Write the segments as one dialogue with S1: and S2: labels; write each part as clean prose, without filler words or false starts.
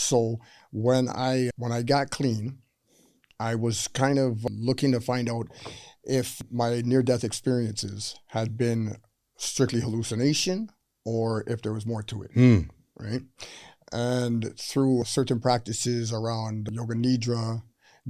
S1: So when I got clean, I was kind of looking to find out if my near-death experiences had been strictly hallucination or if there was more to it, right? And through certain practices around yoga nidra,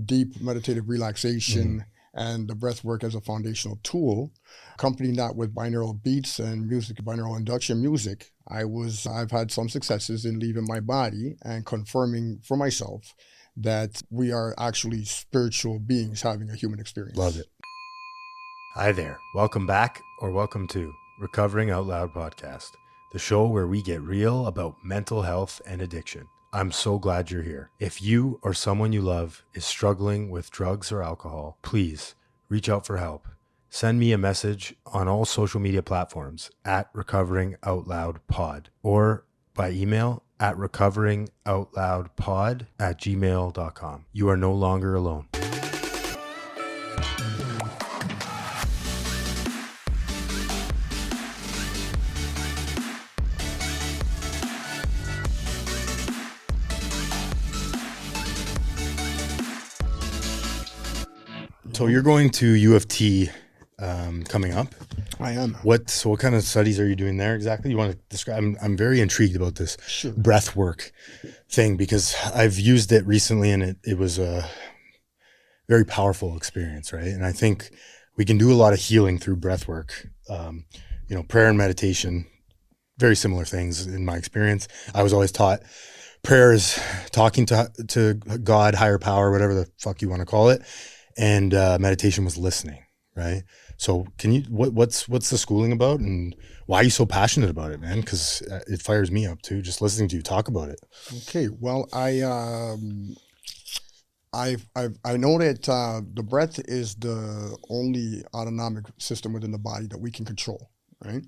S1: deep meditative relaxation, and the breath work as a foundational tool, accompanying that with binaural beats and music, binaural induction music, I've had some successes in leaving my body and confirming for myself that we are actually spiritual beings having a human experience.
S2: Love it. Hi there. Welcome back, or welcome to Recovering Out Loud Podcast, the show where we get real about mental health and addiction. I'm so glad you're here. If you or someone you love is struggling with drugs or alcohol, please reach out for help. Send me a message on all social media platforms at Recovering Out Loud Pod, or by email at recoveringoutloudpod@gmail.com. You are no longer alone. So you're going to U of T coming up.
S1: I am.
S2: What kind of studies are you doing there exactly? You want to describe? I'm very intrigued about this breath work thing because I've used it recently and it was a very powerful experience, right? And I think we can do a lot of healing through breath work. Prayer and meditation, very similar things in my experience. I was always taught prayer is talking to God, higher power, whatever the fuck you want to call it. And meditation was listening, right? So what's the schooling about and why are you so passionate about it, man? Because it fires me up too, just listening to you talk about it.
S1: Okay, well, I know that the breath is the only autonomic system within the body that we can control, right?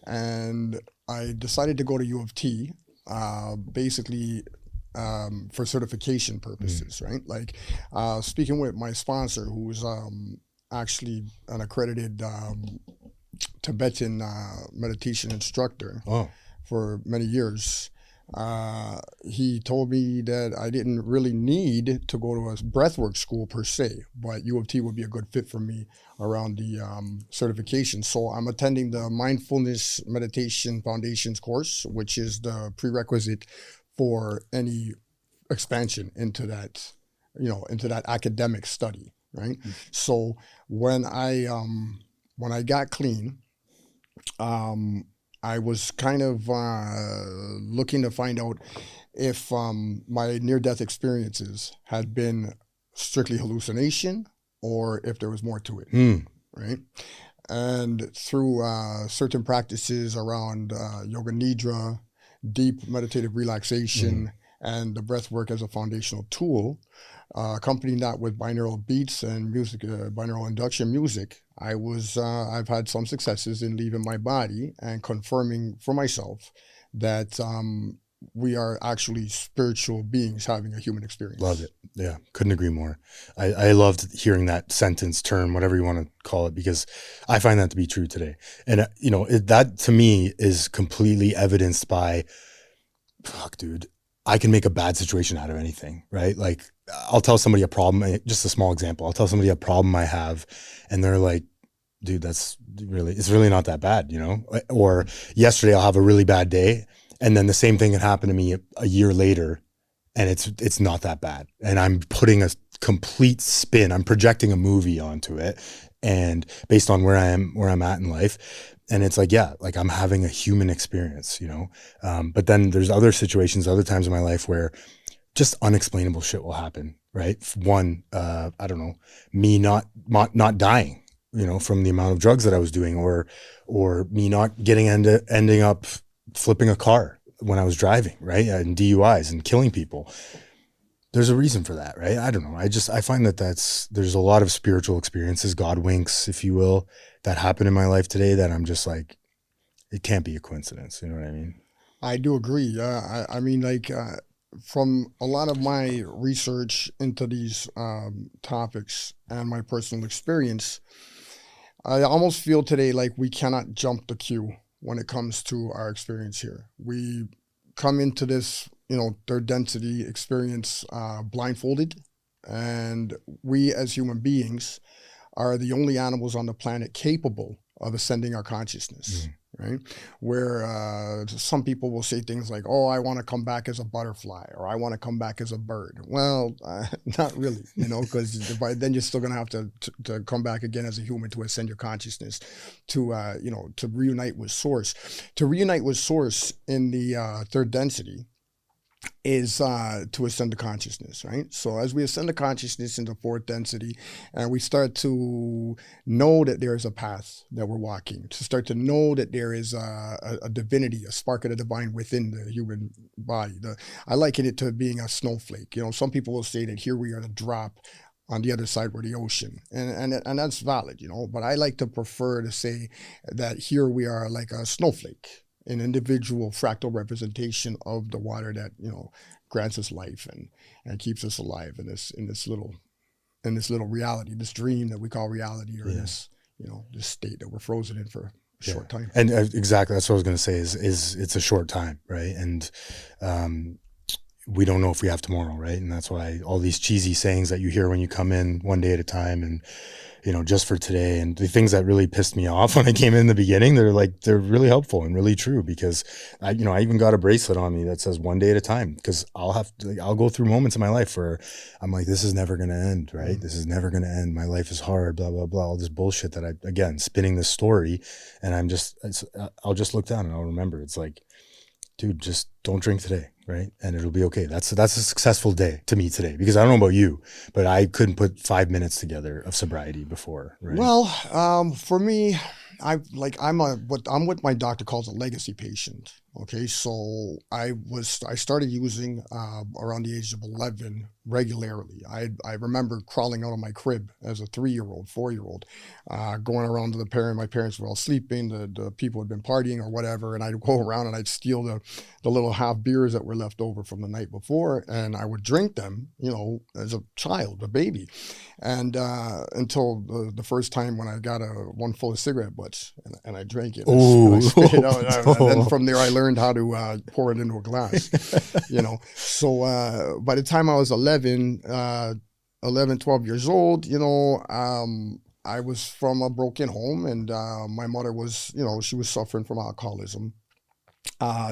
S1: And I decided to go to U of T, basically for certification purposes, right? Like speaking with my sponsor, who's actually an accredited Tibetan meditation instructor for many years. He told me that I didn't really need to go to a breathwork school per se, but U of T would be a good fit for me around the certification. So I'm attending the Mindfulness Meditation Foundations course, which is the prerequisite for any expansion into that, into that academic study, right? So when I got clean, I was kind of looking to find out if my near-death experiences had been strictly hallucination or if there was more to it, right? And through certain practices around yoga nidra, deep meditative relaxation, and the breath work as a foundational tool, accompanying that with binaural beats and music, binaural induction music, I've had some successes in leaving my body and confirming for myself that we are actually spiritual beings having a human experience.
S2: Love it. Yeah, couldn't agree more. I loved hearing that sentence, term, whatever you want to call it, because I find that to be true today. And that to me is completely evidenced by, fuck, dude, I can make a bad situation out of anything, right? Like I'll tell somebody a problem, just a small example. I'll tell somebody a problem I have and they're like, dude, it's really not that bad, Or yesterday I'll have a really bad day and then the same thing can happen to me a year later and it's not that bad. And I'm putting a complete spin. I'm projecting a movie onto it and based on where I'm at in life. And it's like, yeah, like I'm having a human experience, but then there's other situations, other times in my life where just unexplainable shit will happen, right? One, I don't know, me not dying, from the amount of drugs that I was doing or me not ending up flipping a car when I was driving, right? And DUIs and killing people. There's a reason for that, right? I don't know. I find that there's a lot of spiritual experiences, God winks, if you will, that happen in my life today that I'm just like, it can't be a coincidence. You know what I mean?
S1: I do agree. I mean, like from a lot of my research into these topics and my personal experience, I almost feel today like we cannot jump the queue when it comes to our experience here. We come into this third density experience blindfolded, and we as human beings are the only animals on the planet capable of ascending our consciousness. Right? Where some people will say things like, oh, I want to come back as a butterfly, or I want to come back as a bird. Well, not really, because by then you're still going to have to come back again as a human to ascend your consciousness, to reunite with source. To reunite with source in the third density is to ascend to consciousness, right? So as we ascend to consciousness into fourth density, and we start to know that there is a path that we're walking, to start to know that there is a divinity, a spark of the divine within the human body. I liken it to being a snowflake. Some people will say that here we are, the drop on the other side were the ocean, and that's valid, but I like to prefer to say that here we are like a snowflake, an individual fractal representation of the water that grants us life and keeps us alive in this little reality, this dream that we call reality, or this this state that we're frozen in for a short time.
S2: And exactly, that's what I was going to say. Is it's a short time, right? And we don't know if we have tomorrow, right? And that's why all these cheesy sayings that you hear when you come in, one day at a time, and just for today, and the things that really pissed me off when I came in the beginning, they're really helpful and really true, because I even got a bracelet on me that says one day at a time, because I'll go through moments in my life where I'm like, this is never going to end, right? This is never going to end. My life is hard, blah, blah, blah, all this bullshit that again, spinning this story. And I'll just look down and I'll remember. It's like, dude, just don't drink today, right? And it'll be okay. That's a successful day to me today, because I don't know about you, but I couldn't put 5 minutes together of sobriety before, right?
S1: Well, for me, I'm what my doctor calls a legacy patient. Okay, so I started using around the age of 11 regularly. I remember crawling out of my crib as a 3-year-old, 4-year-old, going around to my parents were all sleeping, the people had been partying or whatever, and I'd go around and I'd steal the little half beers that were left over from the night before, and I would drink them, as a child, a baby, and until the first time when I got one full of cigarette butts, and I drank it.
S2: Ooh.
S1: And I spit it out, and then from there I learned how to pour it into a glass, So by the time I was 11, 12 years old, I was from a broken home, and my mother was, she was suffering from alcoholism.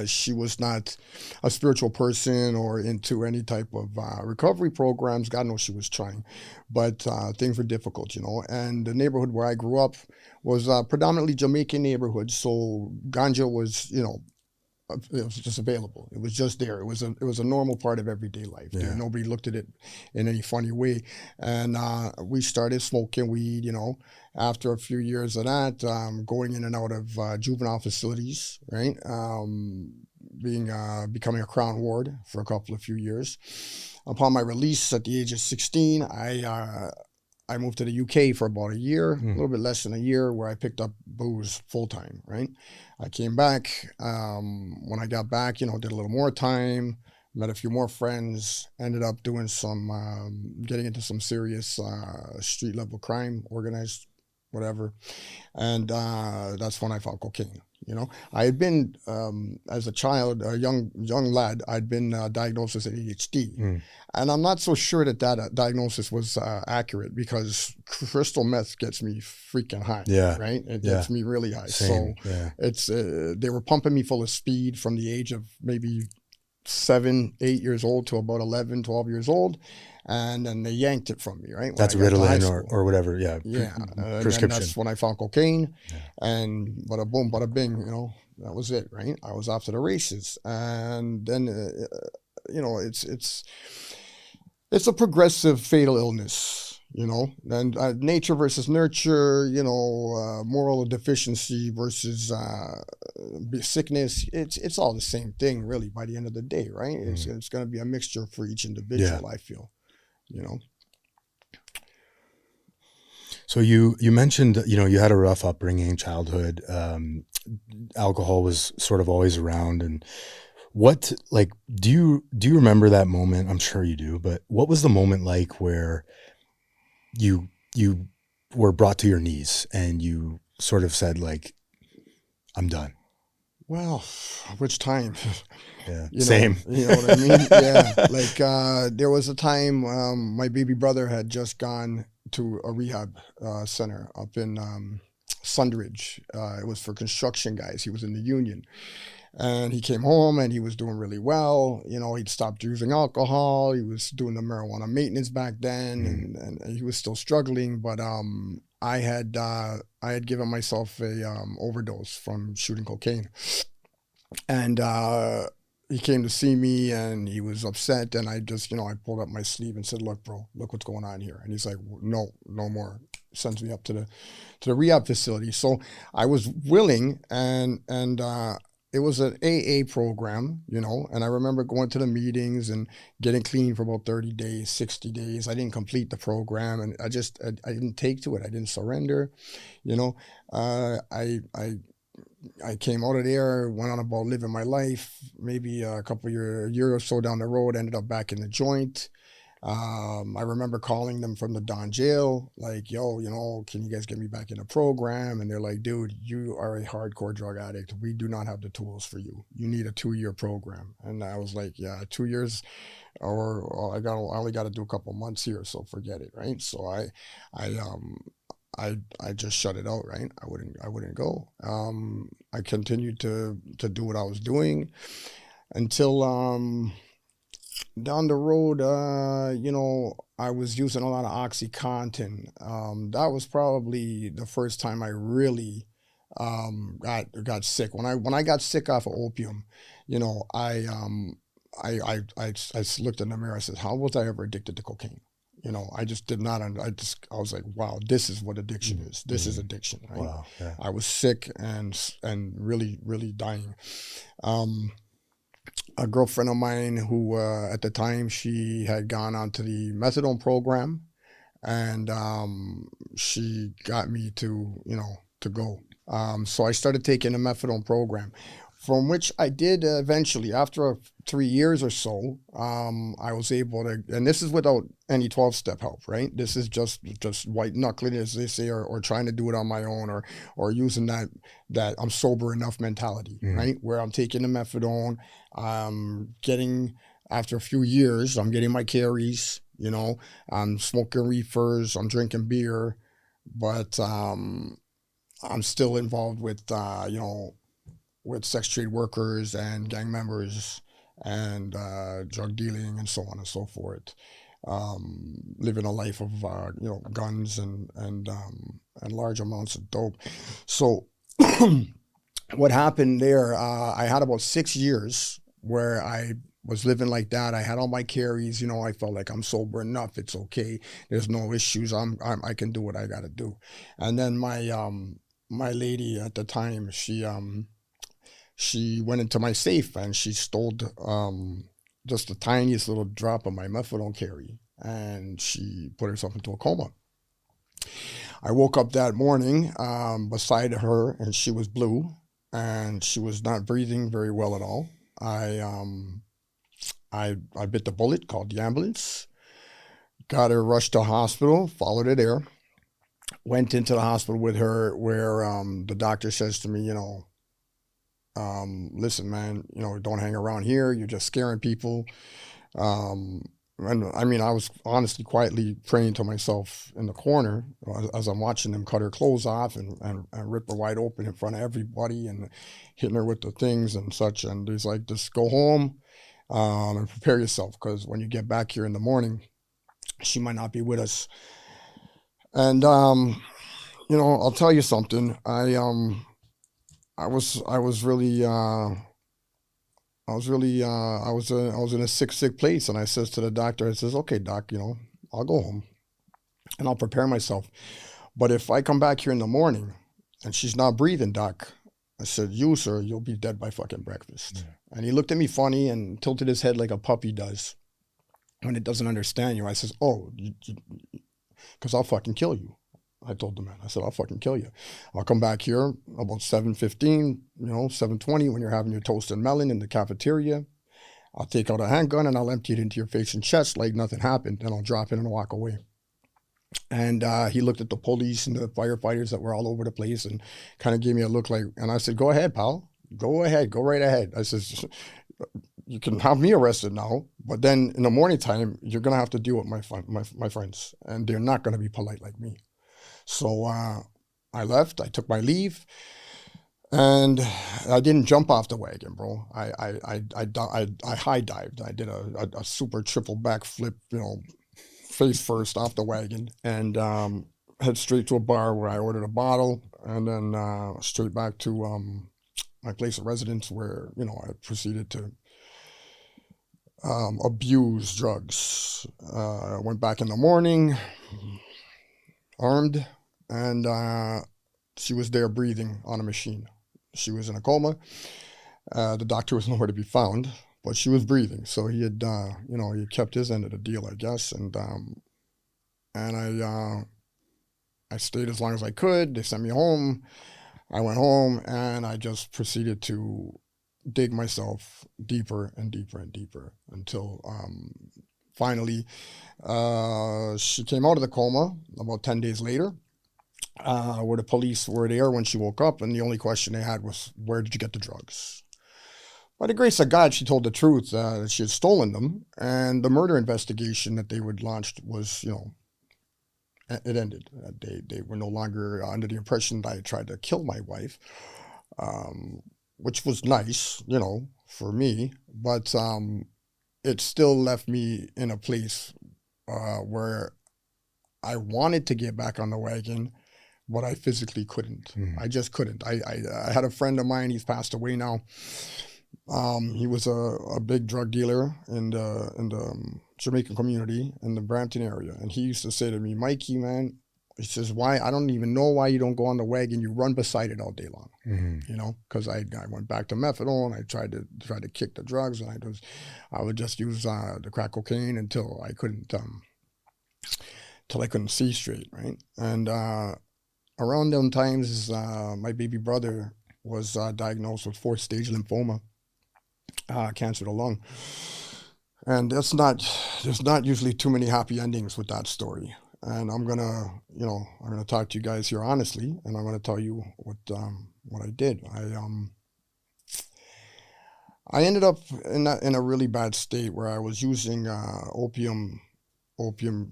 S1: She was not a spiritual person or into any type of recovery programs. God knows she was trying, but things were difficult, and the neighborhood where I grew up was predominantly Jamaican neighborhood. So ganja was, it was just available. It was just there. It was a normal part of everyday life.
S2: Yeah.
S1: Nobody looked at it in any funny way. And we started smoking weed, after a few years of that, going in and out of juvenile facilities, right? Becoming a Crown Ward for a few years. Upon my release at the age of 16, I moved to the UK for about a year, a little bit less than a year, where I picked up booze full time, right? I came back. When I got back, did a little more time, met a few more friends, ended up doing getting into some serious street level crime, organized, whatever. And that's when I found cocaine. I had been, as a child, a young lad, I'd been diagnosed as ADHD. And I'm not so sure that diagnosis was accurate, because crystal meth gets me freaking high, right? It gets me really high.
S2: Same.
S1: So it's they were pumping me full of speed from the age of maybe 7, 8 years old to about 11, 12 years old. And then they yanked it from me, right?
S2: That's Ritalin or whatever, prescription.
S1: And that's when I found cocaine, and bada boom, bada bing, that was it, right? I was off to the races. And then, it's a progressive fatal illness, and nature versus nurture, moral deficiency versus sickness. It's all the same thing, really, by the end of the day, right? It's going to be a mixture for each individual, I feel.
S2: So you mentioned, you had a rough upbringing, childhood. Alcohol was sort of always around. And what, do you remember that moment? I'm sure you do, but what was the moment like where you were brought to your knees and you sort of said, I'm done?
S1: Well, which time?
S2: Yeah.
S1: You know,
S2: Same.
S1: you know what I mean? Yeah. Like there was a time my baby brother had just gone to a rehab center up in Sundridge. It was for construction guys. He was in the union. And he came home and he was doing really well. You know, he'd stopped using alcohol. He was doing the marijuana maintenance back then, and he was still struggling. But I had given myself a overdose from shooting cocaine, and he came to see me and he was upset. And I just, I pulled up my sleeve and said, "Look, bro, look what's going on here." And he's like, "No, no more." Sends me up to the rehab facility. So I was willing, and it was an AA program, and I remember going to the meetings and getting clean for about 30 days, 60 days. I didn't complete the program, and I didn't take to it. I didn't surrender, I came out of there, went on about living my life. Maybe a year or so down the road, ended up back in the joint. I remember calling them from the Don jail, like, "Yo, can you guys get me back in the program?" And they're like, "Dude, you are a hardcore drug addict. We do not have the tools for you. You need a 2-year program." And I was like, "Yeah, 2 years, or I only got to do a couple months here, so forget it, right?" So I just shut it out, right? I wouldn't go. I continued to do what I was doing until down the road, I was using a lot of OxyContin. That was probably the first time I really got sick. When I got sick off of opium, I looked in the mirror. I said, "How was I ever addicted to cocaine?" I just did not. I was like, "Wow, this is what addiction is. This is addiction." Right?
S2: Wow. Yeah.
S1: I was sick and really, really dying. A girlfriend of mine who, at the time, she had gone on to the methadone program, and she got me to go. So I started taking the methadone program, from which I did eventually, after 3 years or so, I was able to, and this is without any 12-step help, right? This is just white knuckling, as they say, or trying to do it on my own, or using that I'm sober enough mentality, right? Where I'm taking the methadone, after a few years, I'm getting my carries, I'm smoking reefers, I'm drinking beer, but I'm still involved with, with sex trade workers and gang members and drug dealing and so on and so forth. Living a life of guns and large amounts of dope. So what happened there? I had about 6 years where I was living like that. I had all my carries. I felt like I'm sober enough. It's okay. There's no issues. I can do what I got to do. And then my lady at the time, she went into my safe and she stole just the tiniest little drop of my methadone carry, and she put herself into a coma. I woke up that morning beside her, and she was blue, and she was not breathing very well at all. I bit the bullet, called the ambulance, got her rushed to hospital, followed her there, went into the hospital with her, where the doctor says to me, "Listen, man, don't hang around here. You're just scaring people." And I mean, I was honestly quietly praying to myself in the corner as I'm watching them cut her clothes off and rip her wide open in front of everybody and hitting her with the things and such. And he's like, "Just go home and prepare yourself, because when you get back here in the morning, she might not be with us." And I'll tell you something. I was really I was in a sick place, and I says to the doctor, I says, "Okay, doc, I'll go home and I'll prepare myself. But if I come back here in the morning and she's not breathing, doc," I said, "you, sir, you'll be dead by fucking breakfast." And he looked at me funny and tilted his head like a puppy does when it doesn't understand you. I says, "Oh, because I'll fucking kill you." I told the man, I said, "I'll fucking kill you. I'll come back here about 7:15, 7:20, when you're having your toast and melon in the cafeteria. I'll take out a handgun and I'll empty it into your face and chest like nothing happened. Then I'll drop it and walk away." And he looked at the police and the firefighters that were all over the place and kind of gave me a look like, and I said, "Go ahead, pal. Go ahead. Go right ahead." I says, you can have me arrested now, but then in the morning time, you're gonna have to deal with my friends, and they're not gonna be polite like me. So I left. I took my leave, and I didn't jump off the wagon, bro. I high dived. I did a super triple backflip, face first off the wagon, and head straight to a bar where I ordered a bottle, and then straight back to my place of residence where I proceeded to abuse drugs. I went back in the morning, armed, and she was there breathing on a machine. She was in a coma. The doctor was nowhere to be found, but she was breathing. So he had, he kept his end of the deal, I guess. And I stayed as long as I could. They sent me home. I went home, and I just proceeded to dig myself deeper and deeper and deeper until finally she came out of the coma about 10 days later, where the police were there when she woke up, and the only question they had was, where did you get the drugs? By the grace of God, she told the truth, that she had stolen them, and the murder investigation that they would launched was, it ended. They were no longer under the impression that I had tried to kill my wife, which was nice, for me, but it still left me in a place where I wanted to get back on the wagon, but I physically couldn't. I just couldn't. I had a friend of mine, he's passed away now. He was a big drug dealer in the Jamaican community in the Brampton area. And he used to say to me, Mikey, man, he says, why? I don't even know why you don't go on the wagon. You run beside it all day long, because I went back to methadone. I tried to kick the drugs, and I would just use the crack cocaine until I couldn't see straight, right? And around them times, my baby brother was diagnosed with 4th stage lymphoma, cancer of the lung. And there's not usually too many happy endings with that story. And I'm gonna talk to you guys here honestly, and I'm gonna tell you what I did. I ended up in a really bad state where I was using opium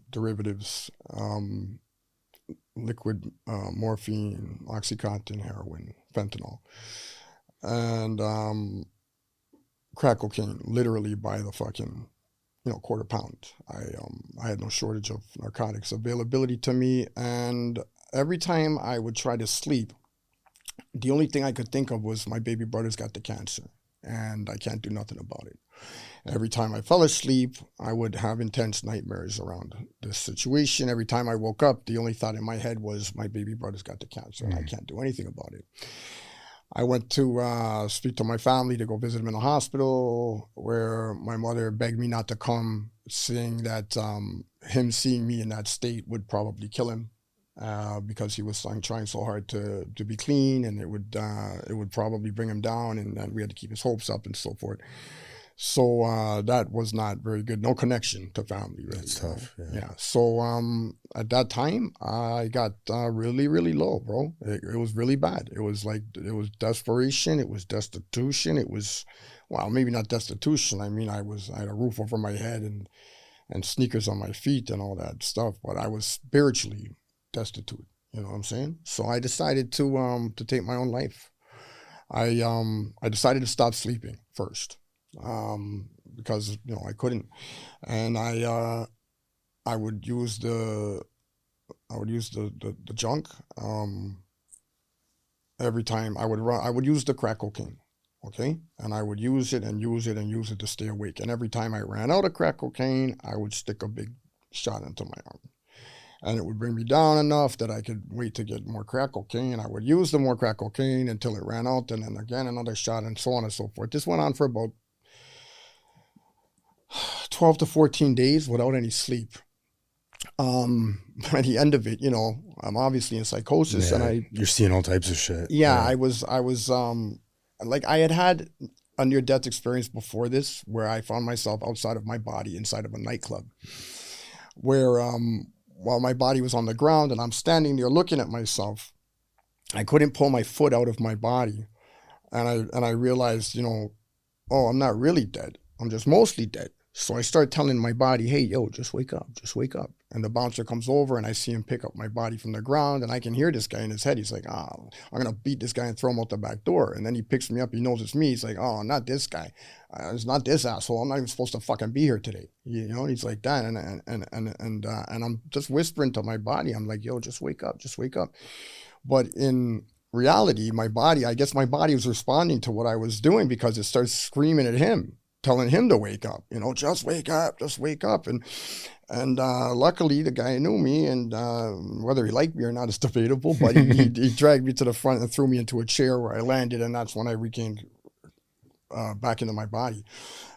S1: derivatives, liquid morphine, Oxycontin, heroin, fentanyl, and crack cocaine, literally by the fucking quarter pound. I had no shortage of narcotics availability to me, and every time I would try to sleep, the only thing I could think of was my baby brother's got the cancer, and I can't do nothing about it. Every time I fell asleep, I would have intense nightmares around this situation. Every time I woke up, the only thought in my head was my baby brother's got the cancer, and I can't do anything about it. I went to speak to my family to go visit him in the hospital, where my mother begged me not to come, saying that him seeing me in that state would probably kill him, because he was trying so hard to be clean, and it would probably bring him down, and we had to keep his hopes up and so forth. So that was not very good. No connection to family, really.
S2: That's tough.
S1: Yeah. So at that time, I got really, really low, bro. It was really bad. It was desperation. It was destitution. It was, well, maybe not destitution. I mean, I had a roof over my head and sneakers on my feet and all that stuff, but I was spiritually destitute. You know what I'm saying? So I decided to take my own life. I decided to stop sleeping first. Because I couldn't, and I would use the junk. Every time I would use the crack cocaine, okay, and I would use it and use it and use it to stay awake. And every time I ran out of crack cocaine, I would stick a big shot into my arm, and it would bring me down enough that I could wait to get more crack cocaine. I would use the more crack cocaine until it ran out, and then again another shot, and so on and so forth. This went on for about 12 to 14 days without any sleep. By the end of it, I'm obviously in psychosis, and
S2: you're seeing all types of shit.
S1: Yeah, I was like, I had a near-death experience before this, where I found myself outside of my body, inside of a nightclub, where while my body was on the ground and I'm standing there looking at myself, I couldn't pull my foot out of my body, and I realized, oh, I'm not really dead. I'm just mostly dead. So I start telling my body, hey, yo, just wake up, just wake up. And the bouncer comes over and I see him pick up my body from the ground, and I can hear this guy in his head. He's like, I'm going to beat this guy and throw him out the back door. And then he picks me up. He knows it's me. He's like, oh, not this guy. It's not this asshole. I'm not even supposed to fucking be here today. You know, he's like that. And I'm just whispering to my body. I'm like, yo, just wake up, just wake up. But in reality, my body, I guess my body was responding to what I was doing, because it starts screaming at him, telling him to wake up, you know, just wake up, just wake up. And luckily the guy knew me, and whether he liked me or not is debatable, but he dragged me to the front and threw me into a chair where I landed, and that's when I regained back into my body.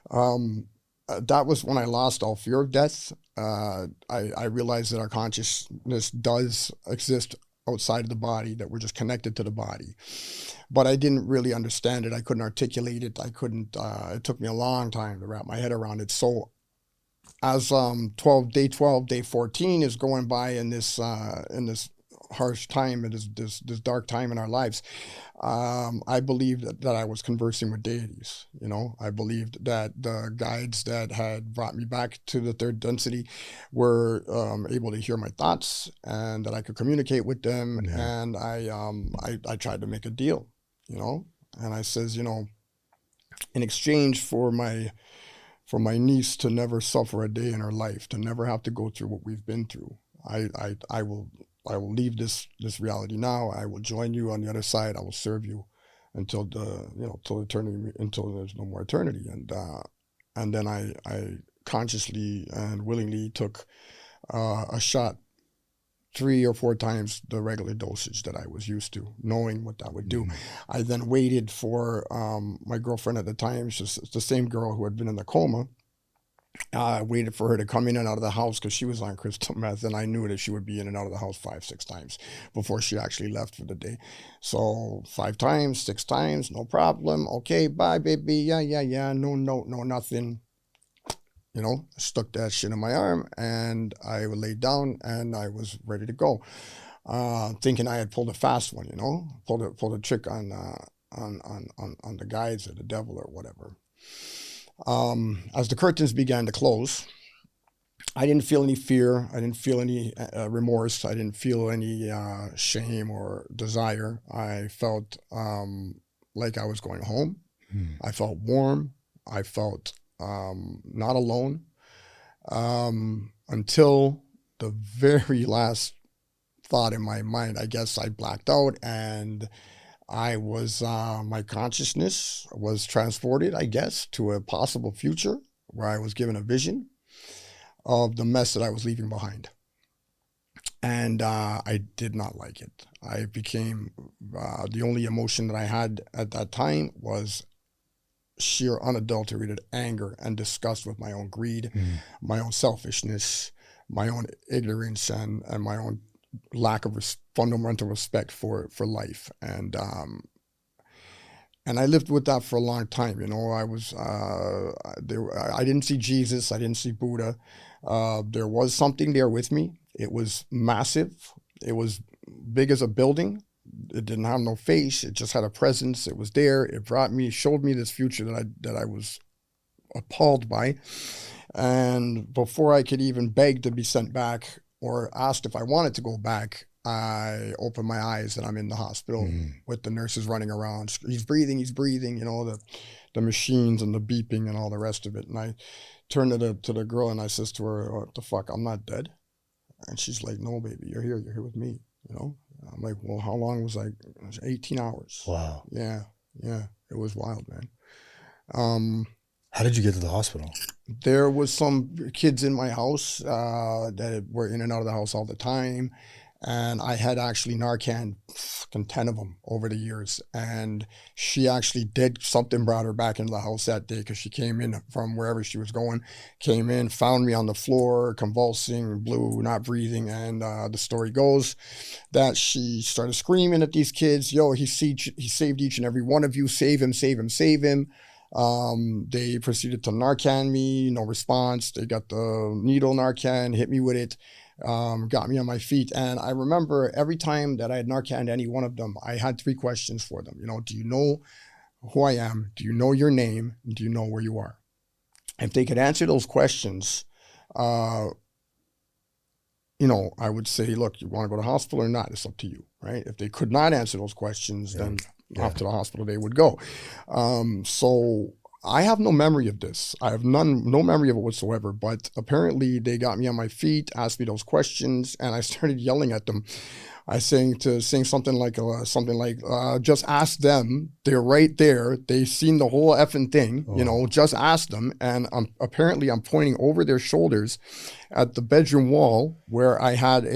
S1: That was when I lost all fear of death. I realized that our consciousness does exist outside of the body, that we're just connected to the body. But I didn't really understand it. I couldn't articulate it. It took me a long time to wrap my head around it. So as day 12, day 14 is going by in this harsh time, and this dark time in our lives, I believed that I was conversing with deities. You know, I believed that the guides that had brought me back to the third density were able to hear my thoughts, and that I could communicate with them. Yeah. And I tried to make a deal, you know, and I says, you know, in exchange for my niece to never suffer a day in her life, to never have to go through what we've been through, I will leave this reality now. I will join you on the other side. I will serve you until till eternity, until there's no more eternity. And then I consciously and willingly took a shot 3 or 4 times the regular dosage that I was used to, knowing what that would do. Mm-hmm. I then waited for my girlfriend at the time, she's the same girl who had been in the coma. I waited for her to come in and out of the house, because she was on crystal meth, and I knew that she would be in and out of the house 5-6 times before she actually left for the day. So 5 times, 6 times, no problem. Okay, bye, baby. Yeah. No, nothing. You know, I stuck that shit in my arm, and I laid down, and I was ready to go, thinking I had pulled a fast one. You know, pulled a trick on the guides or the devil or whatever. As the curtains began to close, I didn't feel any fear. I didn't feel any remorse. I didn't feel any shame or desire. I felt like I was going home. I felt warm. I felt not alone, until the very last thought in my mind. I guess I blacked out, and I was, my consciousness was transported, I guess, to a possible future where I was given a vision of the mess that I was leaving behind. And I did not like it. I became, the only emotion that I had at that time was sheer unadulterated anger and disgust with my own greed, my own selfishness, my own ignorance, and my own lack of fundamental respect for life. And I lived with that for a long time. You know, I was I didn't see Jesus, I didn't see Buddha. There was something there with me. It was massive. It was big as a building. It didn't have no face. It just had a presence. It was there. It showed me this future that I was appalled by. And before I could even beg to be sent back or asked if I wanted to go back, I opened my eyes and I'm in the hospital with the nurses running around. He's breathing, you know, the machines and the beeping and all the rest of it. And I turned to the girl and I says to her, what the fuck, I'm not dead? And she's like, no, baby, you're here with me, you know? I'm like, well, how long was I? It was 18 hours. Wow. Yeah. It was wild, man.
S2: How did you get to the hospital?
S1: There was some kids in my house that were in and out of the house all the time. And I had actually Narcan, 10 of them over the years. And she actually did something, brought her back into the house that day, because she came in from wherever she was going, came in, found me on the floor, convulsing, blue, not breathing. And the story goes that she started screaming at these kids, yo, he saved each and every one of you. Save him, save him, save him. They proceeded to Narcan me, no response. They got the needle Narcan, hit me with it. Got me on my feet. And I remember every time that I had Narcaned any one of them, I had 3 questions for them. You know, do you know who I am? Do you know your name? Do you know where you are? If they could answer those questions, uh, I would say, look, you want to go to the hospital or not? It's up to you, right? If they could not answer those questions,
S2: Yeah.
S1: then
S2: Yeah.
S1: off to the hospital they would go. So I have no memory of this. I have no memory of it whatsoever. But apparently they got me on my feet, asked me those questions, and I started yelling at them. I saying something like just ask them. They're right there. They've seen the whole effing thing.
S2: Oh.
S1: Just ask them. And apparently I'm pointing over their shoulders at the bedroom wall where I had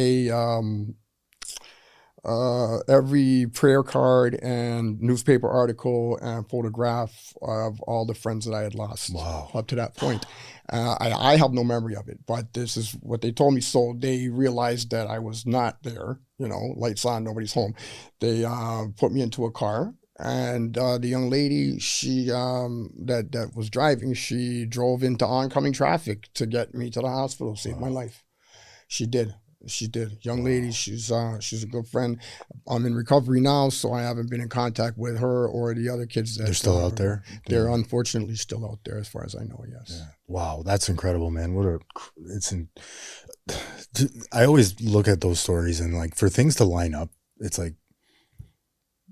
S1: every prayer card and newspaper article and photograph of all the friends that I had lost up to that point. I have no memory of it, but this is what they told me. So they realized that I was not there, lights on, nobody's home. They put me into a car, and the young lady, she that was driving, she drove into oncoming traffic to get me to the hospital, save my life. She did. She did. Young lady, she's a good friend. I'm in recovery now, so I haven't been in contact with her or the other kids.
S2: They're still out there?
S1: They're unfortunately still out there, as far as I know, yes.
S2: Yeah. Wow, that's incredible, man. I always look at those stories and like for things to line up, it's like,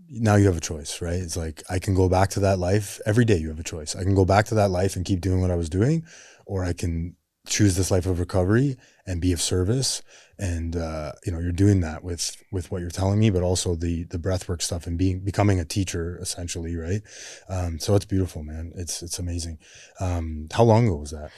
S2: now you have a choice, right? It's like, I can go back to that life. Every day you have a choice. I can go back to that life and keep doing what I was doing, or I can choose this life of recovery and be of service. And, you're doing that with what you're telling me, but also the breathwork stuff and becoming a teacher essentially. Right. So it's beautiful, man. It's amazing. How long ago was that?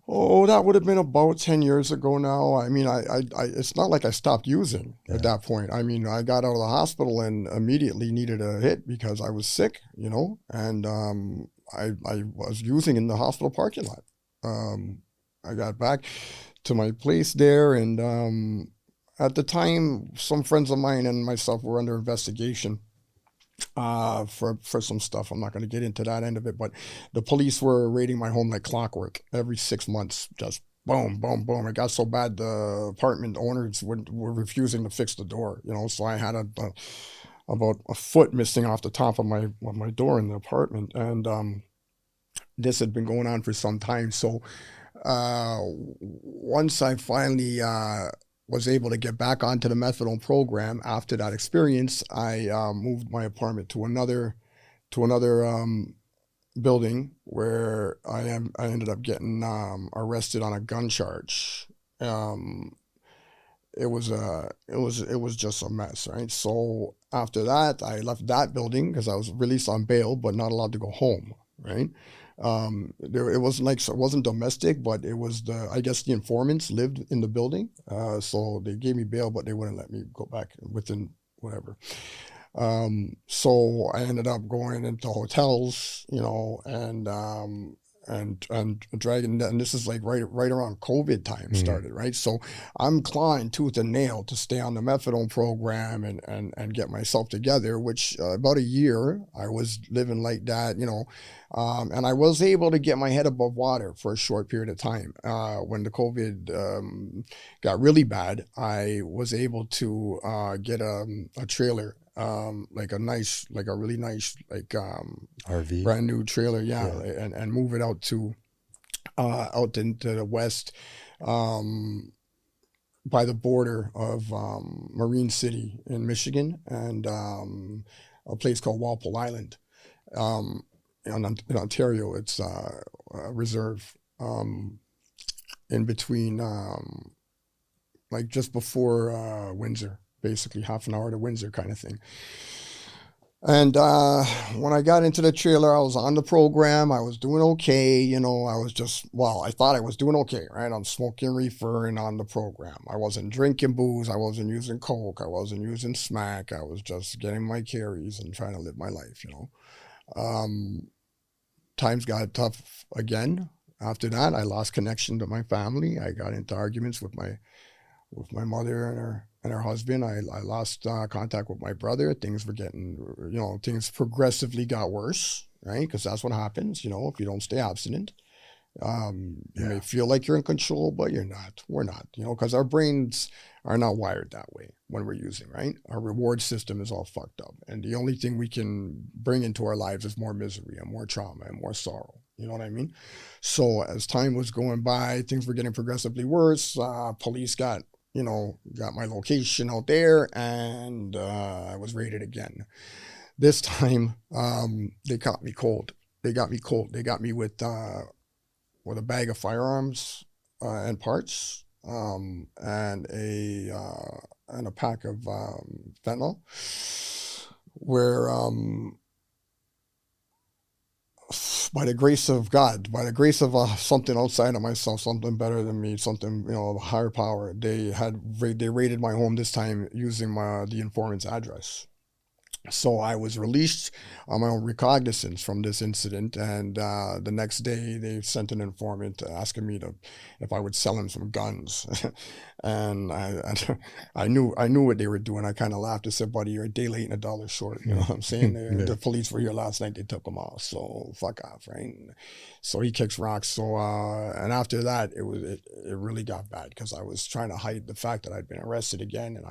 S1: Oh, that would have been about 10 years ago now. I mean, I it's not like I stopped using at that point. I mean, I got out of the hospital and immediately needed a hit because I was sick, and I was using in the hospital parking lot. I got back to my place there, and at the time, some friends of mine and myself were under investigation for some stuff. I'm not going to get into that end of it, but the police were raiding my home like clockwork every 6 months, just boom, boom, boom. It got so bad the apartment owners were refusing to fix the door, so I had about a foot missing off the top of my door in the apartment, and this had been going on for some time. So once I finally was able to get back onto the methadone program after that experience, I moved my apartment to another building where I ended up getting arrested on a gun charge. It was just a mess, right? So after that, I left that building because I was released on bail, but not allowed to go home, right? It wasn't domestic, but it was I guess the informants lived in the building. So they gave me bail, but they wouldn't let me go back within whatever. So I ended up going into hotels, and dragging that. And this is like right around COVID time started, right? So I'm clawing tooth and nail to stay on the methadone program and get myself together, which about a year I was living like that, and I was able to get my head above water for a short period of time. When the COVID got really bad, I was able to get a trailer, like a really nice,
S2: RV,
S1: brand new trailer, and move it out into the west, by the border of Marine City in Michigan, and a place called Walpole Island, in Ontario. It's a reserve, in between, like just before Windsor, basically half an hour to Windsor kind of thing. And when I got into the trailer, I was on the program. I was doing okay. I thought I was doing okay, right? I'm smoking reefer and on the program. I wasn't drinking booze. I wasn't using coke. I wasn't using smack. I was just getting my carries and trying to live my life, Times got tough again. After that, I lost connection to my family. I got into arguments with my mother and her husband. I lost contact with my brother. Things were getting, things progressively got worse, right? Because that's what happens, if you don't stay abstinent. You may feel like you're in control, but you're not. We're not, because our brains are not wired that way when we're using, right? Our reward system is all fucked up. And the only thing we can bring into our lives is more misery and more trauma and more sorrow, You know what I mean? So as time was going by, things were getting progressively worse. Police got my location out there, and I was raided again. This time, they caught me cold. They got me cold. They got me with a bag of firearms and parts, and a pack of fentanyl, where by the grace of God, by the grace of something outside of myself, something better than me, something, a higher power, they raided my home this time using the informant's address. So I was released on my own recognizance from this incident, and the next day they sent an informant asking me if I would sell him some guns, and I knew what they were doing. I kind of laughed and said, "Buddy, you're a day late and a dollar short." You know what I'm saying? The police were here last night. They took them off, so fuck off, right? So he kicks rocks. So and after that, it really got bad because I was trying to hide the fact that I'd been arrested again, and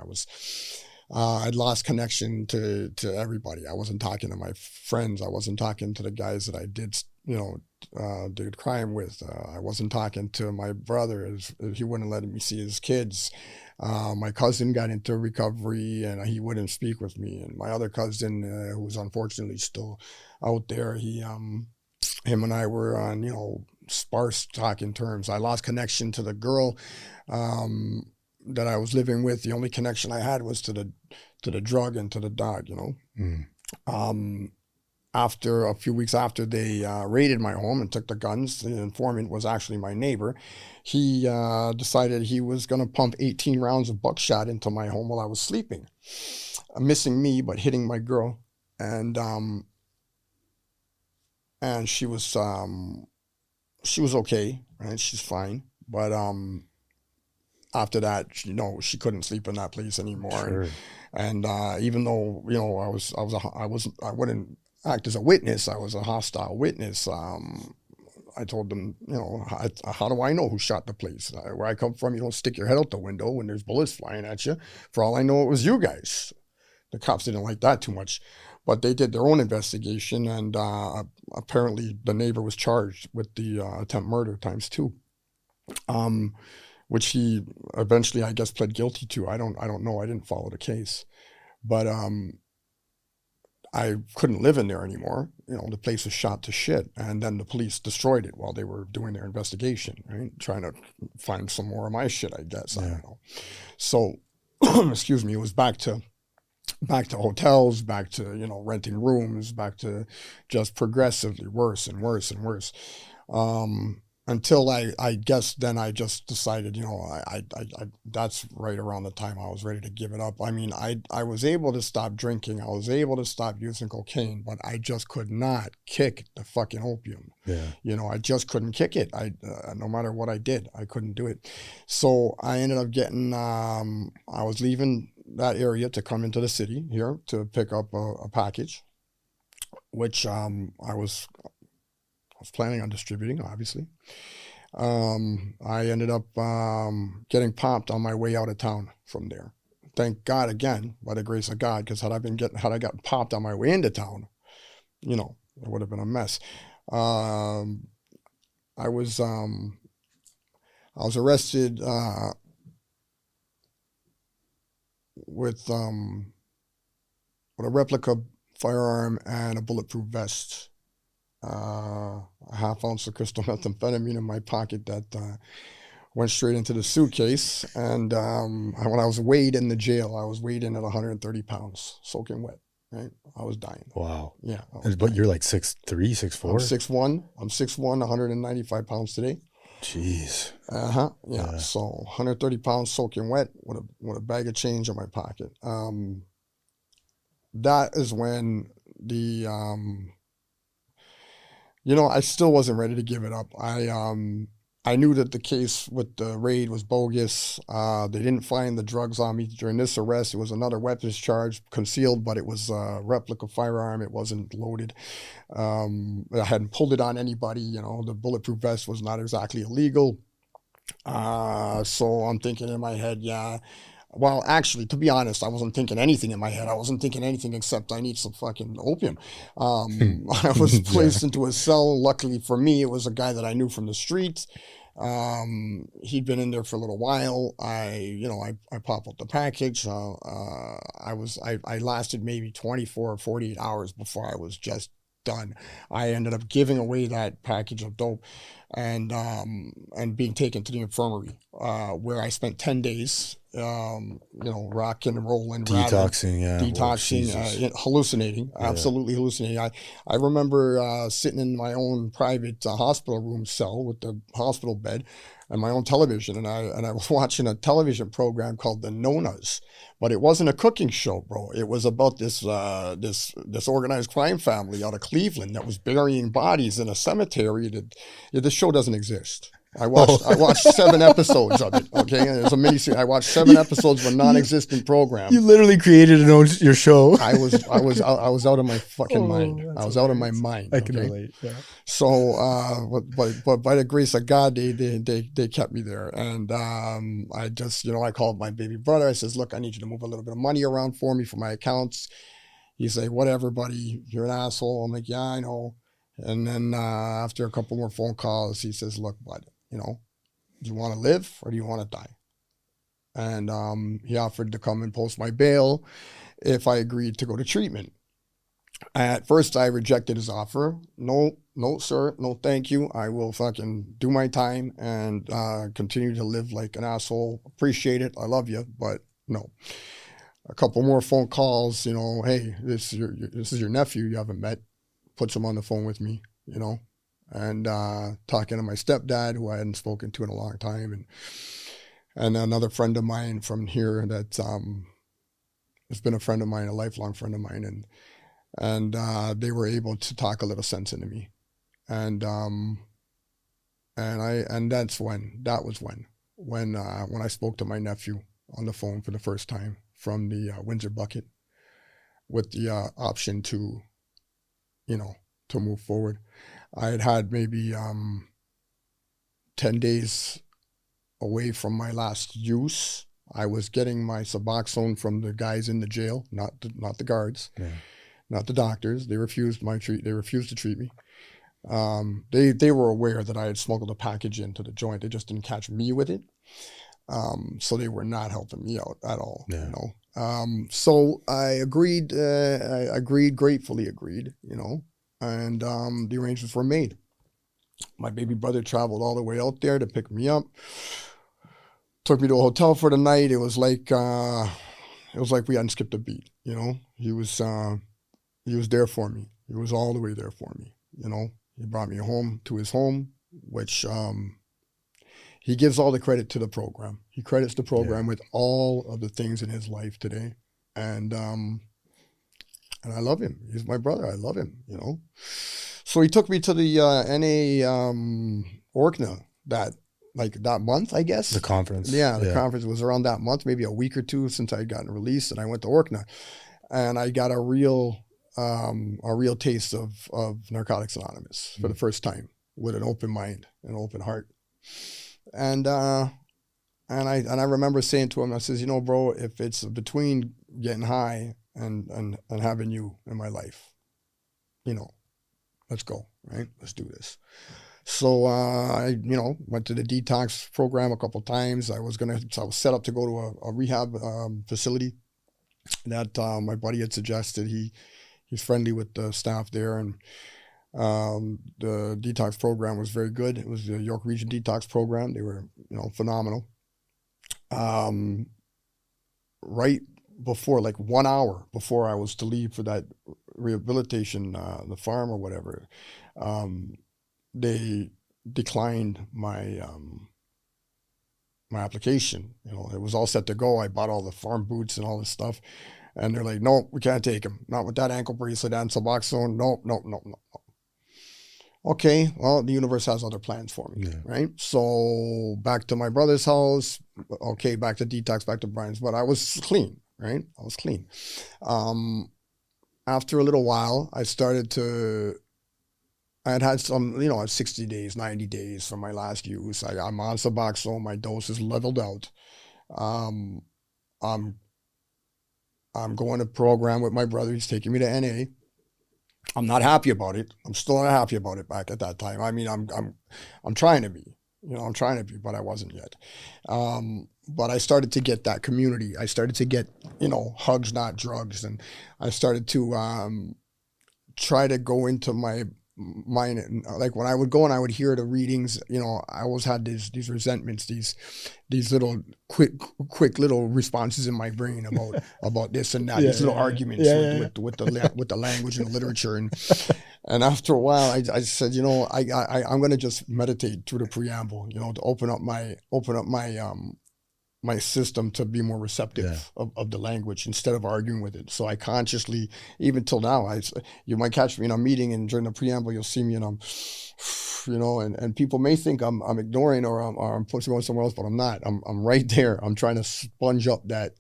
S1: I'd lost connection to everybody. I wasn't talking to my friends. I wasn't talking to the guys that I did crime with. I wasn't talking to my brother. He wouldn't let me see his kids. My cousin got into recovery, and he wouldn't speak with me. And my other cousin, who's unfortunately still out there, him and I were on, sparse talking terms. I lost connection to the girl that I was living with. The only connection I had was to the drug and to the dog, After a few weeks after they raided my home and took the guns, the informant was actually my neighbor. He decided he was going to pump 18 rounds of buckshot into my home while I was sleeping, missing me but hitting my girl, and she was okay, right? She's fine, but after that, she couldn't sleep in that place anymore.
S2: Sure.
S1: And even though I wouldn't act as a witness, I was a hostile witness. I told them, how do I know who shot the place? Where I come from, you don't stick your head out the window when there's bullets flying at you. For all I know, it was you guys. The cops didn't like that too much, but they did their own investigation, and apparently the neighbor was charged with the attempt murder ×2. Which he eventually, I guess, pled guilty to. I don't know. I didn't follow the case, but I couldn't live in there anymore. The place was shot to shit, and then the police destroyed it while they were doing their investigation, right? Trying to find some more of my shit, I guess. Yeah. I don't know. So, excuse me. It was back to hotels, back to renting rooms, back to just progressively worse and worse and worse. Until I guess then I just decided, I that's right around the time I was ready to give it up. I mean, I was able to stop drinking. I was able to stop using cocaine, but I just could not kick the fucking opium.
S2: Yeah.
S1: I just couldn't kick it. No matter what I did, I couldn't do it. So I ended up getting, I was leaving that area to come into the city here to pick up a package, which I was planning on distributing, obviously. I ended up getting popped on my way out of town from there. Thank God again, by the grace of God, because had I gotten popped on my way into town, it would have been a mess. I was arrested with a replica firearm and a bulletproof vest. A half ounce of crystal methamphetamine in my pocket that went straight into the suitcase. And when I was weighed in the jail, I was weighed in at 130 pounds, soaking wet. Right, I was dying.
S2: Wow.
S1: Yeah.
S2: But you're like 6'3", 6'4"?
S1: I'm 6'1", 195 pounds today.
S2: Jeez.
S1: Yeah. So 130 pounds soaking wet with a bag of change in my pocket. That is when the I still wasn't ready to give it up. I knew that the case with the raid was bogus. They didn't find the drugs on me during this arrest. It was another weapons charge, concealed, but it was a replica firearm. It wasn't loaded. I hadn't pulled it on anybody. The bulletproof vest was not exactly illegal. So I'm thinking in my head, Well, actually, to be honest, I wasn't thinking anything in my head. I wasn't thinking anything except I need some fucking opium. I was
S2: Yeah.
S1: placed into a cell. Luckily for me, it was a guy that I knew from the streets. He'd been in there for a little while. I pop up the package. I lasted maybe 24 or 48 hours before I was just done. I ended up giving away that package of dope and being taken to the infirmary, where I spent 10 days, rocking and rolling, rattling,
S2: Detoxing. Yeah. Oh,
S1: detoxing,
S2: Jesus.
S1: hallucinating,
S2: Yeah.
S1: absolutely hallucinating. I remember sitting in my own private hospital room cell with the hospital bed and my own television, and I was watching a television program called The Nonas, but it wasn't a cooking show, bro. It was about this organized crime family out of Cleveland that was burying bodies in a cemetery. This show doesn't exist.
S2: Oh,
S1: I watched 7 episodes of it. Okay, and it's a miniseries. I watched 7 episodes of a
S2: you,
S1: non-existent program.
S2: you literally created your show.
S1: I was out of my fucking mind.
S2: Oh,
S1: I
S2: that's
S1: was out of my
S2: hilarious.
S1: mind.
S2: I can
S1: Okay,
S2: relate. Yeah.
S1: so but by the grace of God, they kept me there, and I just I called my baby brother. I says, look, I need you to move a little bit of money around for me for my accounts. He's like, whatever, buddy, you're an asshole. I'm like, yeah, I know. And then after a couple more phone calls, he says, look, bud, do you want to live or do you want to die? And he offered to come and post my bail if I agreed to go to treatment. At first, I rejected his offer. No, no, sir. No, thank you. I will fucking do my time and continue to live like an asshole. Appreciate it. I love you, but no. A couple more phone calls, hey, this is your nephew you haven't met. Puts him on the phone with me, and talking to my stepdad, who I hadn't spoken to in a long time, and another friend of mine from here that has been a friend of mine, a lifelong friend of mine, and they were able to talk a little sense into me, and that was when I spoke to my nephew on the phone for the first time from the Windsor bucket with the option to, to move forward. I had maybe 10 days away from my last use. I was getting my Suboxone from the guys in the jail, not the guards,
S2: Yeah.
S1: not the doctors. They refused They refused to treat me. They were aware that I had smuggled a package into the joint. They just didn't catch me with it. So they were not helping me out at all.
S2: Yeah.
S1: So I agreed. Gratefully agreed. And the arrangements were made. My baby brother traveled all the way out there to pick me up. Took me to a hotel for the night. It was like we hadn't skipped a beat. He was there for me. He was all the way there for me. He brought me home to his home, which he gives all the credit to the program. He credits the program with all of the things in his life today, and I love him. He's my brother. I love him. So he took me to the NA Orkna that month, I guess.
S2: The conference.
S1: Yeah, the conference was around that month, maybe a week or two since I had gotten released, and I went to Orkna, and I got a real taste of Narcotics Anonymous for the first time with an open mind, an open heart, and I remember saying to him, I says, bro, if it's between getting high and having you in my life, let's go, right? Let's do this. So I went to the detox program a couple of times. I was set up to go to a rehab facility that my buddy had suggested. He's friendly with the staff there, and the detox program was very good. It was the York Region Detox Program. They were phenomenal. Right before, like 1 hour before I was to leave for that rehabilitation, the farm or whatever, they declined my my application. It was all set to go. I bought all the farm boots and all this stuff, and they're like, "No, we can't take him. Not with that ankle bracelet and Suboxone. No, no, no, no." Okay, well, the universe has other plans for me, right? So back to my brother's house. Okay, back to detox, back to Brian's, but I was clean, right? I was clean. After a little while, I had some, 60 days, 90 days from my last use. I'm on Suboxone. My dose is leveled out. I'm I'm going to program with my brother. He's taking me to NA. I'm not happy about it. I'm still not happy about it back at that time. I mean, I'm trying to be, I'm trying to be, but I wasn't yet. But I started to get that community. I started to get, hugs, not drugs. And I started to try to go into my mind. Like when I would go and I would hear the readings, I always had these resentments, these little quick little responses in my brain about this and that, these little arguments with the language and the literature. And after a while, I said, I'm going to just meditate through the preamble, to open up my system to be more receptive of the language instead of arguing with it. So I consciously, even till now, you might catch me in a meeting and during the preamble, you'll see me and I'm, and people may think I'm ignoring or I'm pushing on somewhere else, but I'm not. I'm right there. I'm trying to sponge up that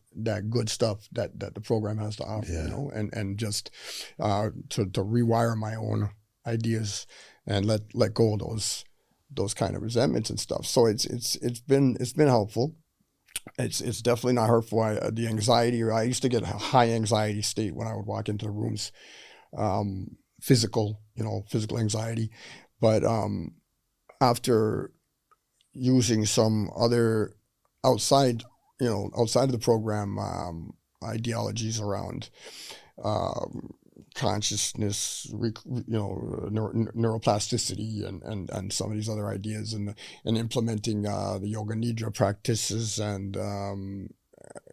S1: good stuff that the program has to offer, and just to rewire my own ideas and let go of those kind of resentments and stuff. So it's been helpful. It's definitely not hurtful. The anxiety, I used to get a high anxiety state when I would walk into the rooms, physical anxiety. But after using some other outside of the program ideologies around consciousness, neuroplasticity, and some of these other ideas, and implementing the yoga nidra practices and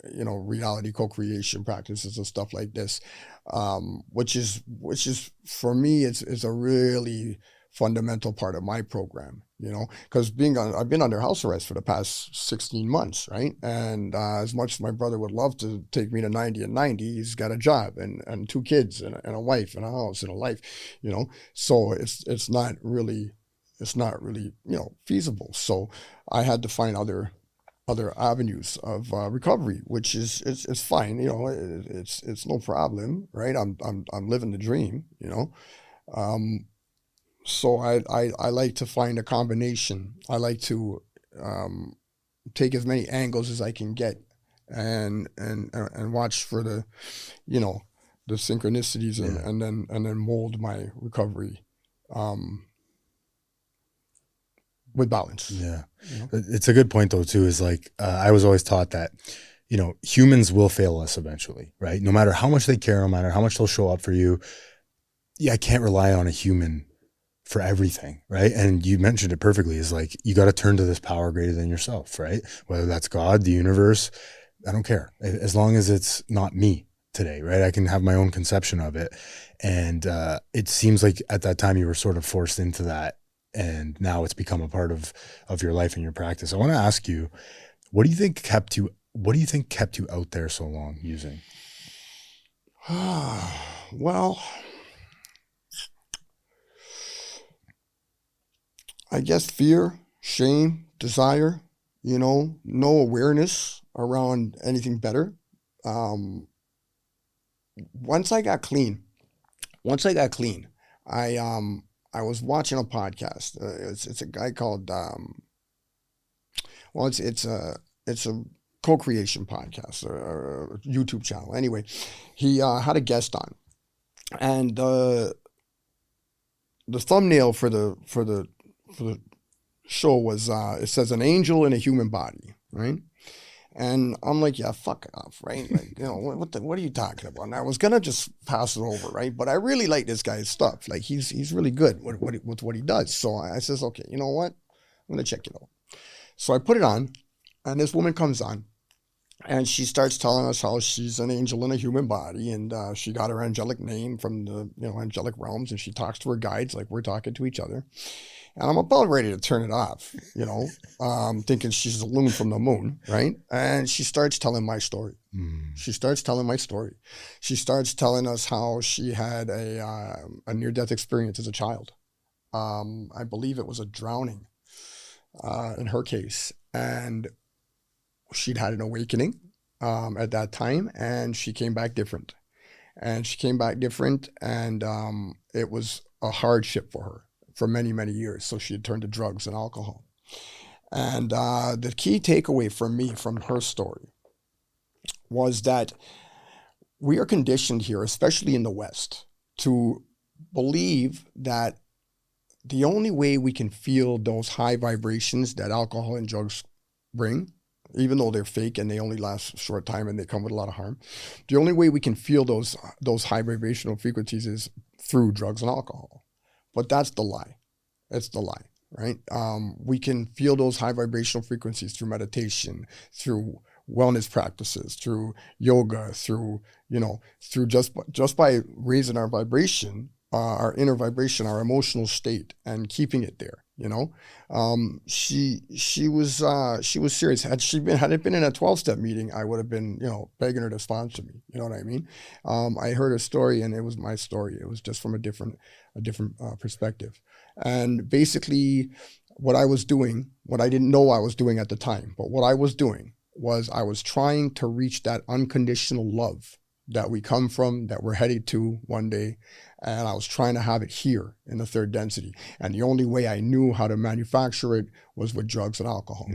S1: reality co-creation practices and stuff like this, which is for me it's a really fundamental part of my program, because I've been under house arrest for the past 16 months, right? And as much as my brother would love to take me to 90 and 90, he's got a job and 2 kids and a wife and a house and a life, so it's not really feasible. So I had to find other avenues of recovery, which is it's fine, it's no problem, right? I'm living the dream, So I like to find a combination. I like to take as many angles as I can get, and watch for the synchronicities, and then mold my recovery with balance.
S2: Yeah, it's a good point though too. Is like I was always taught that humans will fail us eventually, right? No matter how much they care, no matter how much they'll show up for you. Yeah, I can't rely on a human for everything, right? And you mentioned it perfectly, is like, you got to turn to this power greater than yourself, right? Whether that's God, the universe, I don't care. As long as it's not me today, right? I can have my own conception of it. And it seems like at that time you were sort of forced into that. And now it's become a part of your life and your practice. I want to ask you, what do you think kept you out there so long using?
S1: Well, I guess fear, shame, desire, no awareness around anything better. Once I got clean, I was watching a podcast. It's a guy called it's a co-creation podcast or a YouTube channel. Anyway, he had a guest on, and the thumbnail for the show was it says an angel in a human body, right? And I'm like, yeah, fuck off, right? Like, what are you talking about? And I was gonna just pass it over, right? But I really like this guy's stuff. Like he's really good with what he does. So I says, okay, you know what? I'm gonna check it out. So I put it on, and this woman comes on, and she starts telling us how she's an angel in a human body, and she got her angelic name from the angelic realms, and she talks to her guides like we're talking to each other. And I'm about ready to turn it off, thinking she's a loon from the moon, right? And she starts telling my story. She starts telling my story. She starts telling us how she had a near-death experience as a child. I believe it was a drowning in her case. And she'd had an awakening at that time, and she came back different. And it was a hardship for her for many, many years. So she had turned to drugs and alcohol. And the key takeaway for me from her story was that we are conditioned here, especially in the West, to believe that the only way we can feel those high vibrations that alcohol and drugs bring, even though they're fake and they only last a short time and they come with a lot of harm, the only way we can feel those high vibrational frequencies is through drugs and alcohol. But that's the lie. It's the lie, right? We can feel those high vibrational frequencies through meditation, through wellness practices, through yoga, through just by raising our vibration, our inner vibration, our emotional state, and keeping it there. She was serious. Had it been in a 12-step meeting, I would have been begging her to sponsor me. You know what I mean? I heard her story, and it was my story. It was just from a different perspective. And basically, what I was doing, what I didn't know I was doing at the time, but what I was doing was I was trying to reach that unconditional love that we come from, that we're headed to one day. And I was trying to have it here in the third density. And the only way I knew how to manufacture it was with drugs and alcohol.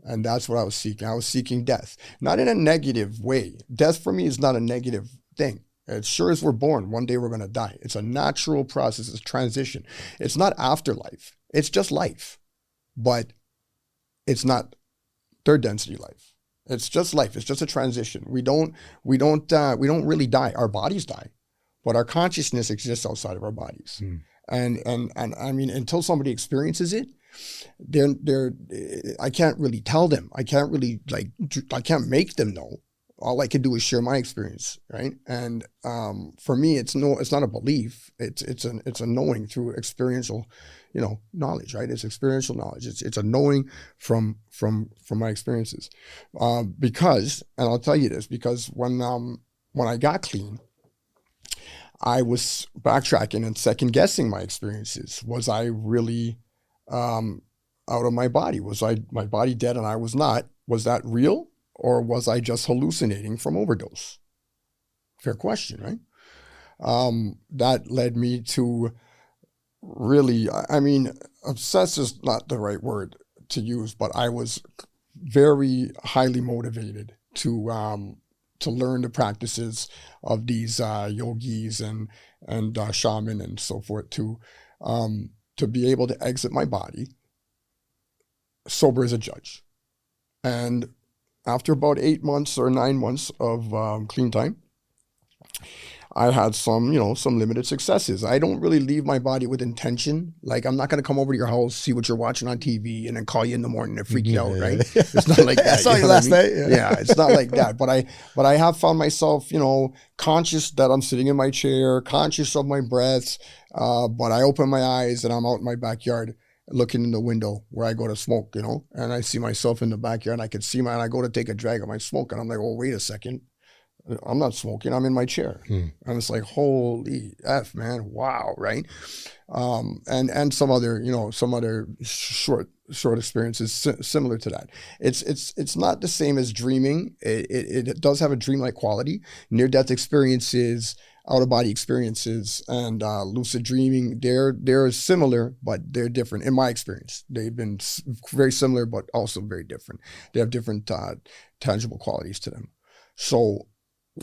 S1: And that's what I was seeking. I was seeking death, not in a negative way. Death for me is not a negative thing. As sure as we're born, one day we're going to die. It's a natural process. It's transition. It's not afterlife. It's just life. But it's not third density life. It's just life. It's just a transition. We don't really die. Our bodies die, but our consciousness exists outside of our bodies. And I mean, until somebody experiences it, I can't really tell them. I can't really I can't make them know. All I can do is share my experience, right? And for me, it's not a belief. It's a knowing through experiential, knowledge, right? It's experiential knowledge. It's a knowing from my experiences. Because, and I'll tell you this, because when I got clean, I was backtracking and second guessing my experiences. Was I really out of my body? Was my body dead and I was not? Was that real? Or was I just hallucinating from overdose? Fair question, right? That led me to really, I mean, obsessed is not the right word to use, but I was very highly motivated to learn the practices of these yogis and shaman and so forth to be able to exit my body sober as a judge. And after about 8 months or 9 months of clean time, I had some limited successes. I don't really leave my body with intention. Like, I'm not going to come over to your house, see what you're watching on TV, and then call you in the morning and freak you out, right? It's not like that.
S2: I saw you last night.
S1: Yeah, it's not like that. But I have found myself, conscious that I'm sitting in my chair, conscious of my breath. But I open my eyes and I'm out in my backyard, looking in the window where I go to smoke, and I see myself in the backyard, and I can see and I go to take a drag of my smoke, and I'm like, oh, wait a second. I'm not smoking, I'm in my chair. And it's like, holy F, man, wow, right? And some other short experiences similar to that. It's not the same as dreaming. It does have a dreamlike quality. Near-death experiences, out-of-body experiences, and lucid dreaming, they're similar, but they're different. In my experience, they've been very similar, but also very different. They have different tangible qualities to them. So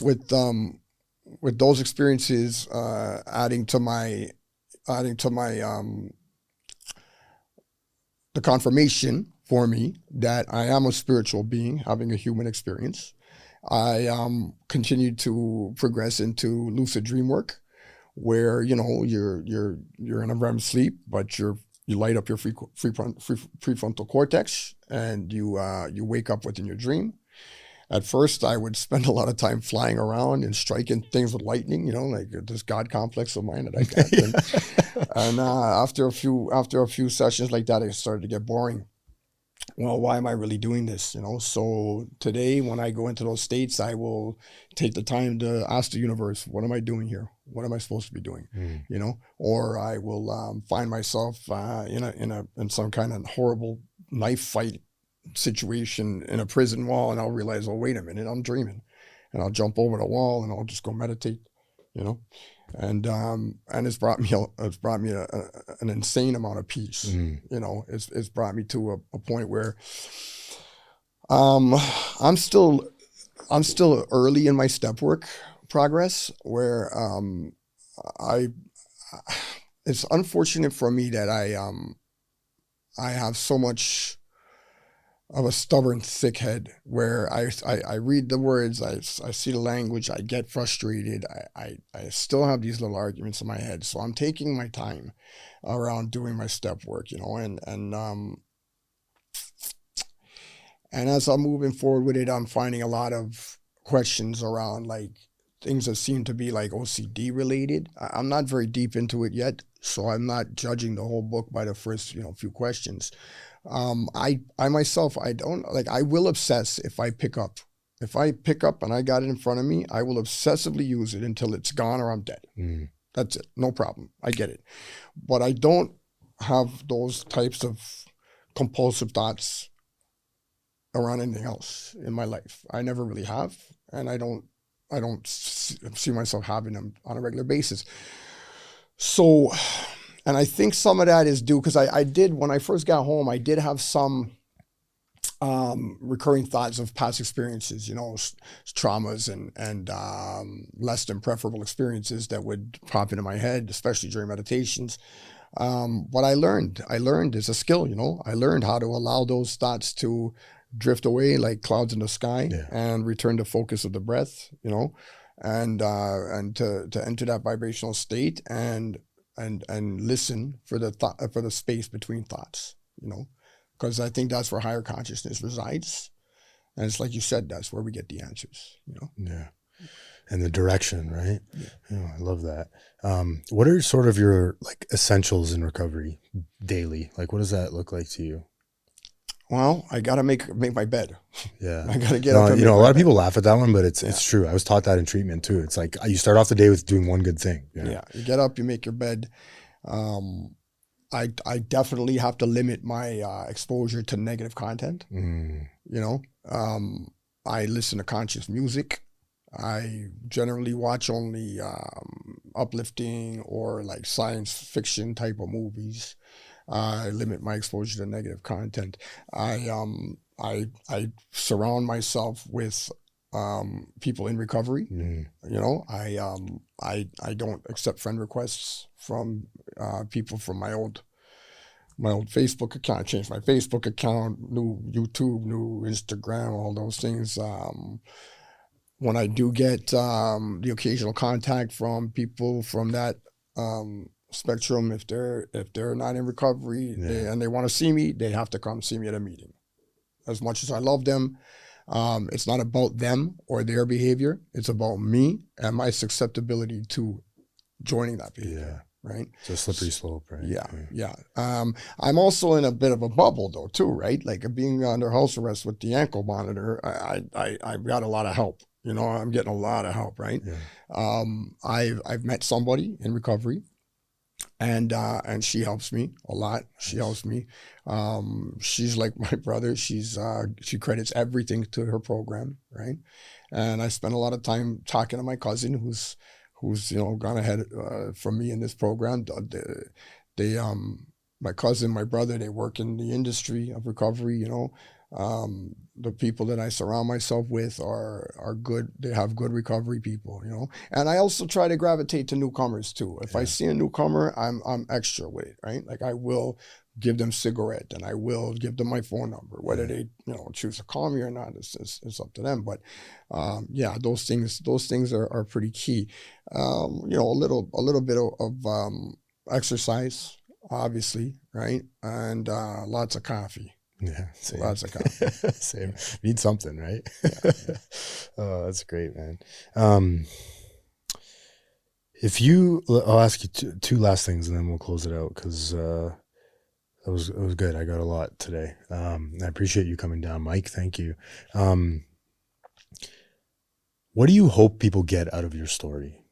S1: with those experiences adding to my the confirmation for me that I am a spiritual being having a human experience, I continued to progress into lucid dream work, where you're in a REM sleep, but you light up your prefrontal cortex, and you wake up within your dream. At first, I would spend a lot of time flying around and striking things with lightning, like this God complex of mine that I got. And after a few sessions like that, it started to get boring. Well, why am I really doing this? So today, when I go into those states, I will take the time to ask the universe, what am I doing here? What am I supposed to be doing? Or I will find myself in some kind of horrible knife fight situation in a prison wall, and I'll realize, oh, wait a minute, I'm dreaming, and I'll jump over the wall and I'll just go meditate, and it's brought me an insane amount of peace. It's brought me to a point where I I'm still early in my step work progress where I it's unfortunate for me that I have so much of a stubborn thick head where I read the words, I see the language, I get frustrated. I still have these little arguments in my head. So I'm taking my time around doing my step work, you know, and as I'm moving forward with it, I'm finding a lot of questions around like things that seem to be like OCD related. I'm not very deep into it yet, so I'm not judging the whole book by the first, few questions. I myself, I don't like, I will obsess if I pick up. If I pick up and I got it in front of me, I will obsessively use it until it's gone or I'm dead.
S2: Mm.
S1: That's it. No problem. I get it. But I don't have those types of compulsive thoughts around anything else in my life. I never really have, and I don't see myself having them on a regular basis. So, and I think some of that is due because I did, when I first got home, I did have some recurring thoughts of past experiences, traumas and less than preferable experiences that would pop into my head, especially during meditations. But I learned it's a skill, I learned how to allow those thoughts to drift away like clouds in the sky and return the focus of the breath, and to enter that vibrational state and listen for for the space between thoughts, because I think that's where higher consciousness resides. And it's like you said, that's where we get the answers,
S2: Yeah. And the direction, right? Yeah. I love that. What are sort of your like essentials in recovery daily? Like, what does that look like to you?
S1: Well, I got to make my bed.
S2: Yeah.
S1: I got to get up and
S2: a lot of
S1: bed.
S2: people laugh at that one, but it's true. I was taught that in treatment too. It's like you start off the day with doing one good thing.
S1: Yeah. You get up, you make your bed. I definitely have to limit my exposure to negative content. I listen to conscious music. I generally watch only uplifting or like science fiction type of movies. I limit my exposure to negative content. I surround myself with people in recovery. I don't accept friend requests from people from my old Facebook account. I changed my Facebook account, new YouTube, new Instagram, all those things. When I do get the occasional contact from people from that spectrum, if they're not in recovery and they want to see me, they have to come see me at a meeting. As much as I love them, it's not about them or their behavior. It's about me and my susceptibility to joining that behavior. Right?
S2: It's a slippery slope, right?
S1: Yeah. I'm also in a bit of a bubble though, too, right? Like being under house arrest with the ankle monitor, I've got a lot of help. I'm getting a lot of help, right?
S2: Yeah.
S1: I've met somebody in recovery, and she helps me a lot. She helps me. She's like my brother. She credits everything to her program, right? And I spend a lot of time talking to my cousin who's gone ahead from me in this program. My cousin, my brother, they work in the industry of recovery. The people that I surround myself with are good. They have good recovery people, And I also try to gravitate to newcomers too. If I see a newcomer, I'm extra with it, right? Like I will give them cigarette and I will give them my phone number. Whether they choose to call me or not, it's up to them. But those things are pretty key. A little bit of exercise, obviously, right, and lots of coffee.
S2: Yeah, same.
S1: Lots of coffee.
S2: Same. Need something, right?
S1: Yeah.
S2: Oh, that's great, man. I'll ask you two last things and then we'll close it out because it was good. I got a lot today. I appreciate you coming down, Mike. Thank you. What do you hope people get out of your story?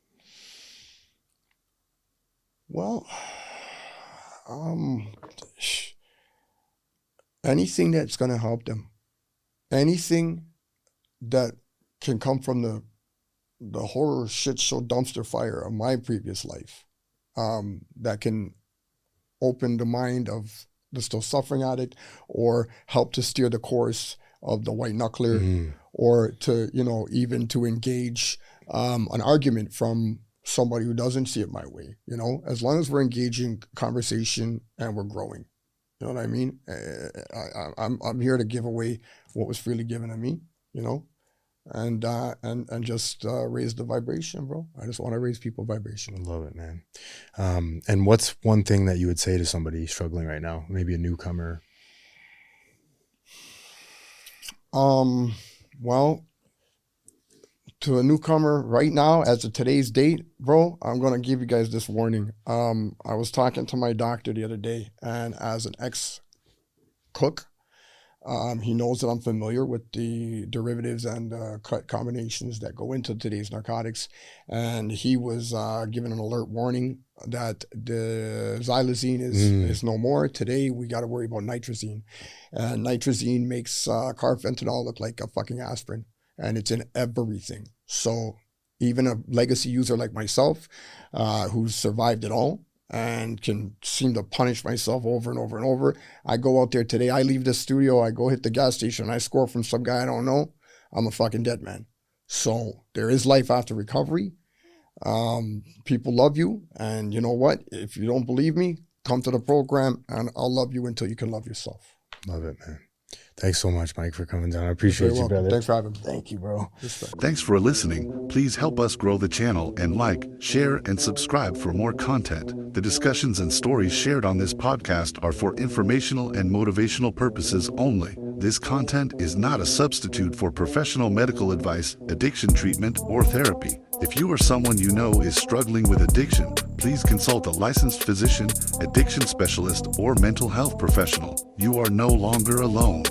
S1: Well, anything that's going to help them, anything that can come from the horror shit show dumpster fire of my previous life, that can open the mind of the still suffering addict or help to steer the course of the white knuckler or to, even to engage an argument from somebody who doesn't see it my way, as long as we're engaging conversation and we're growing. You know what I mean? I'm here to give away what was freely given to me, and just raise the vibration, bro. I just want to raise people vibration.
S2: I love it, man. And what's one thing that you would say to somebody struggling right now, maybe a newcomer?
S1: Well, to a newcomer right now, as of today's date, bro, I'm going to give you guys this warning. I was talking to my doctor the other day, and as an ex-cook, he knows that I'm familiar with the derivatives and combinations that go into today's narcotics. And he was given an alert warning that the xylazine is no more. Today, we got to worry about nitrazine. And nitrazine makes carfentanil look like a fucking aspirin. And it's in everything. So even a legacy user like myself, who's survived it all and can seem to punish myself over and over and over, I go out there today, I leave the studio, I go hit the gas station, and I score from some guy I don't know, I'm a fucking dead man. So there is life after recovery. People love you. And you know what? If you don't believe me, come to the program and I'll love you until you can love yourself.
S2: Love it, man. Thanks so much, Mike, for coming down. I appreciate you, brother.
S1: Thanks for having me.
S2: Thank you, bro.
S3: Thanks for listening. Please help us grow the channel and like, share, and subscribe for more content. The discussions and stories shared on this podcast are for informational and motivational purposes only. This content is not a substitute for professional medical advice, addiction treatment, or therapy. If you or someone you know is struggling with addiction, please consult a licensed physician, addiction specialist, or mental health professional. You are no longer alone.